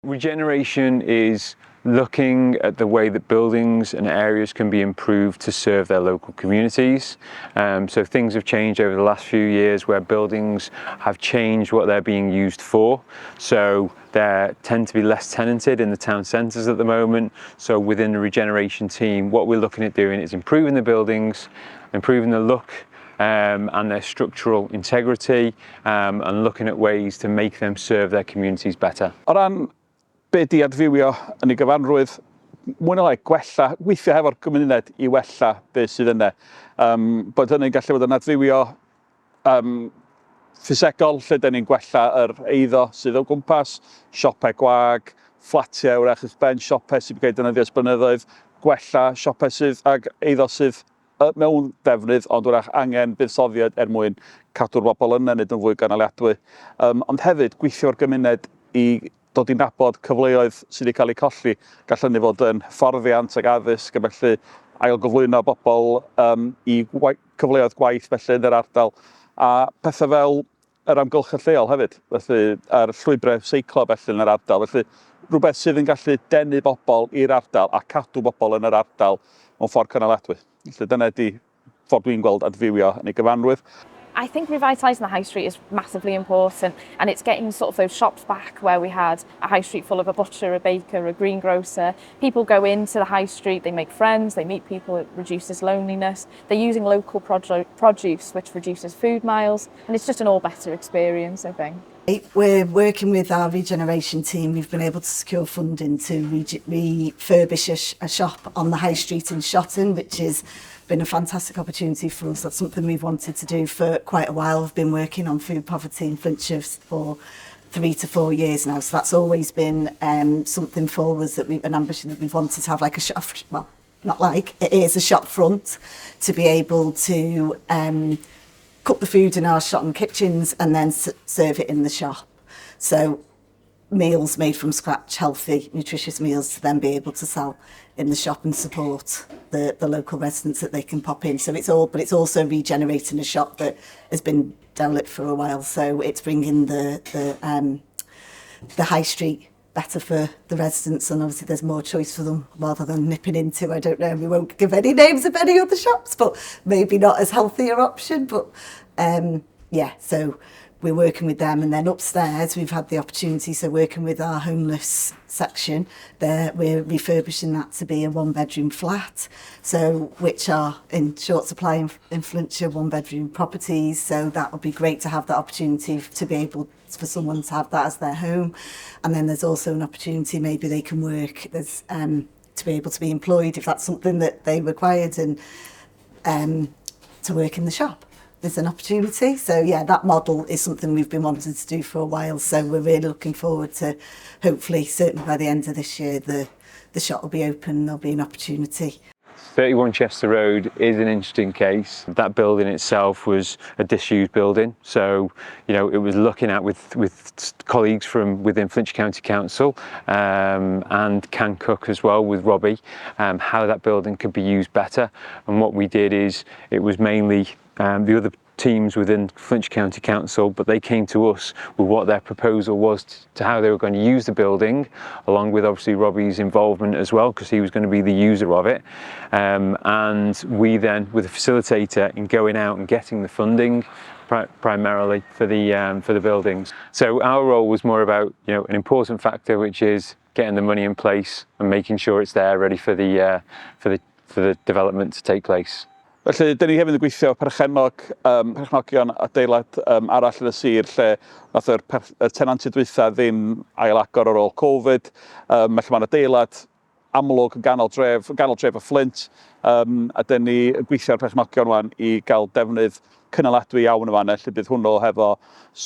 Regeneration is looking at the way that buildings and areas can be improved to serve their local communities. So things have changed over the last few years where buildings have changed what they're being used for. So they tend to be less tenanted in the town centres at the moment. So within the regeneration team, what we're looking at doing is improving the buildings, improving the look and their structural integrity, and looking at ways to make them serve their communities better. O ran be di Adfywio yn ei gyfanrwydd, mwy na lai gwella, weithio hefo'r gymuned I wella beth sydd yna. Bod hynny'n gallu bod yn adfywio ffisegol, lle dyn ni'n gwella yr eiddo sydd o gwmpas, siopau gwag, fflatiau wrach ben siopau sydd wedi cael defnyddio ers blynyddoedd, gwella siopau sydd ag eiddo sydd mewn defnydd, ond wrach angen buddsoddiad mwyn cadw'r bobl yna nid yn fwy ganaliadwy. Ond hefyd gweithio'r gymuned I dod I nabod cyfleoedd sydd wedi cael eu colli, gall hynny fod yn fforddiant ag addysg, a felly ailgyflwyno bobl I cyfleoedd gwaith felly yn yr ardal, a pethau fel yr amgylchedd lleol hefyd, felly yr llwybrau seiclo felly yn yr ardal, felly rhywbeth sydd yn gallu denu bobl i'r ardal a cadw bobl yn yr ardal mewn ffordd cynaladwy. Felly dyna ydi ffordd dwi'n gweld Adfywio yn ei gyfanrwydd. I think revitalising the high street is massively important, and it's getting sort of those shops back where we had a high street full of a butcher, a baker, a greengrocer. People go into the high street, they make friends, they meet people, it reduces loneliness. They're using local produce, which reduces food miles, and it's just an all better experience, I think. We're working with our regeneration team. We've been able to secure funding to refurbish a shop on the high street in Shotton, which has been a fantastic opportunity for us. That's something we've wanted to do for quite a while. We've been working on food poverty in Fflint for 3 to 4 years now, so that's always been something for us, an ambition that we've wanted to have, like a shop, well, not like, it is a shop front, to be able to cook the food in our Shotton kitchens and then serve it in the shop. So meals made from scratch, healthy, nutritious meals to then be able to sell in the shop and support the local residents that they can pop in. So but it's also regenerating a shop that has been derelict for a while. So it's bringing the high street better for the residents, and obviously there's more choice for them rather than nipping into, I don't know, we won't give any names of any other shops, but maybe not as healthier option, but yeah, so we're working with them. And then upstairs we've had the opportunity, so working with our homeless section there, we're refurbishing that to be a 1-bedroom flat, so which are in short supply in Flintshire, 1-bedroom properties. So that would be great to have that opportunity to be able for someone to have that as their home. And then there's also an opportunity maybe they can work as to be able to be employed if that's something that they required, and to work in the shop. There's an opportunity. So yeah, that model is something we've been wanting to do for a while, so we're really looking forward to, hopefully certainly by the end of this year, the shop will be open and there'll be an opportunity. 31 Chester Road is an interesting case. That building itself was a disused building, so you know it was looking at with colleagues from within Flintshire County Council and Can Cook as well with Robbie, how that building could be used better. And what we did is it was mainly the other teams within Flintshire County Council, but they came to us with what their proposal was to how they were going to use the building, along with obviously Robbie's involvement as well, because he was going to be the user of it. And we then, with a facilitator, in going out and getting the funding primarily for the buildings. So our role was more about, you know, an important factor, which is getting the money in place and making sure it's there ready for the development to take place. Felly, dyn ni hefyd yn gweithio perchnogion adeilad arall yn y sir, lle nath y tenantiaid dwytha ddim ail-agor ar ôl Covid. Felly mae'n adeilad amlwg yn ganol dref y Fflint, a dyn ni yn gweithio ar perchnogion wan I gael defnydd cynaladwy iawn yn fan, lle bydd hwnnw hefo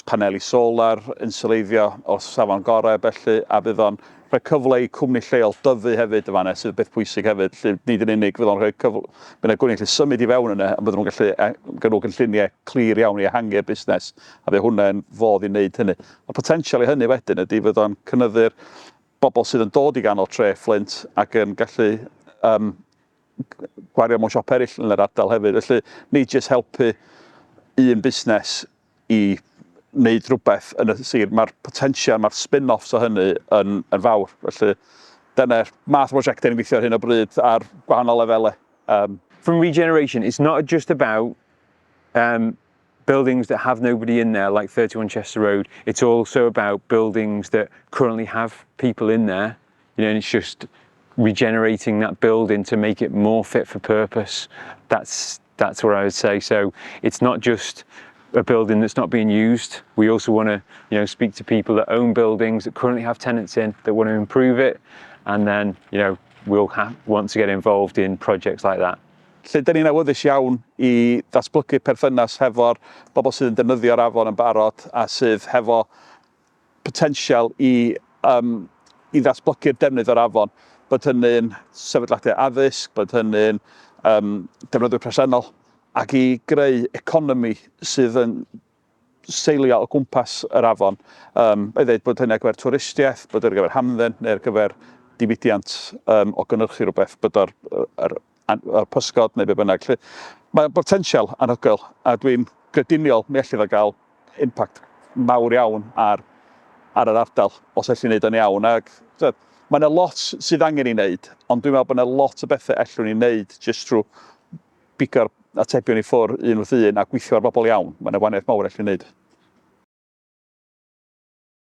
paneli solar, insuleiddio o safon gorau, felly, a bydd o'n rhoi cyfle I cwmni lleol dyfu hefyd yn fan, sydd beth pwysig hefyd. Nid yn unig fydd o'n rhoi cyfle, bydd yna gwni gallu symud I fewn yna, a bydd nhw'n gallu gynlluniau clir iawn I ehangu'r busnes, a bydd hwnna'n fodd I wneud hynny. Ond potensial I hynny wedyn ydy fydd o'n cynyddu'r bobl sydd yn dod I ganol tre Fflint ac yn gallu gwario mewn siop eraill yn yr ardal hefyd. Felly, nid jyst helpu un busnes I wneud rhywbeth yn y sir. Mae'r potensial, mae'r spin-offs o hynny yn fawr. Felly, dyna'r math o prosiectau ni'n gweithio ar hyn o bryd ar gwahanol lefelau. From regeneration, it's not just about buildings that have nobody in there, like 31 Chester Road. It's also about buildings that currently have people in there. You know, and it's just regenerating that building to make it more fit for purpose. That's what I would say. So it's not just a building that's not being used. We also want to, you know, speak to people that own buildings that currently have tenants in that want to improve it, and then, you know, we'll want to get involved in projects like that. Lle dyn ni'n awyddus iawn I ddatblygu perthynas hefo'r bobl sydd yn defnyddio'r afon yn barod a sydd hefo potensial I ddatblygu'r defnydd o'r afon, bod hynny'n sefydliadau addysg, bod hynny'n defnyddwyr presennol, ac I greu economi sydd yn seilio o gwmpas yr afon. I ddweud bod hynny ar gyfer twristiaeth, bod ar gyfer hamdden neu ar gyfer diwydiant o gynhyrchu rhywbeth, bod o'r pysgod neu be bynnag. Mae'n potensial anhygoel, a dwi'n grediniol mi allai ddo gael impact mawr iawn ar yr ardal os allai wneud yn iawn. Mae yna lot sydd angen I wneud, ond dwi'n meddwl bod yna lot o bethau allwn I wneud jyst trwy bigo'r atebion I ffwrdd un wrth un a gweithio ar bobl iawn. Mae yna wahaniaeth mawr allai wneud.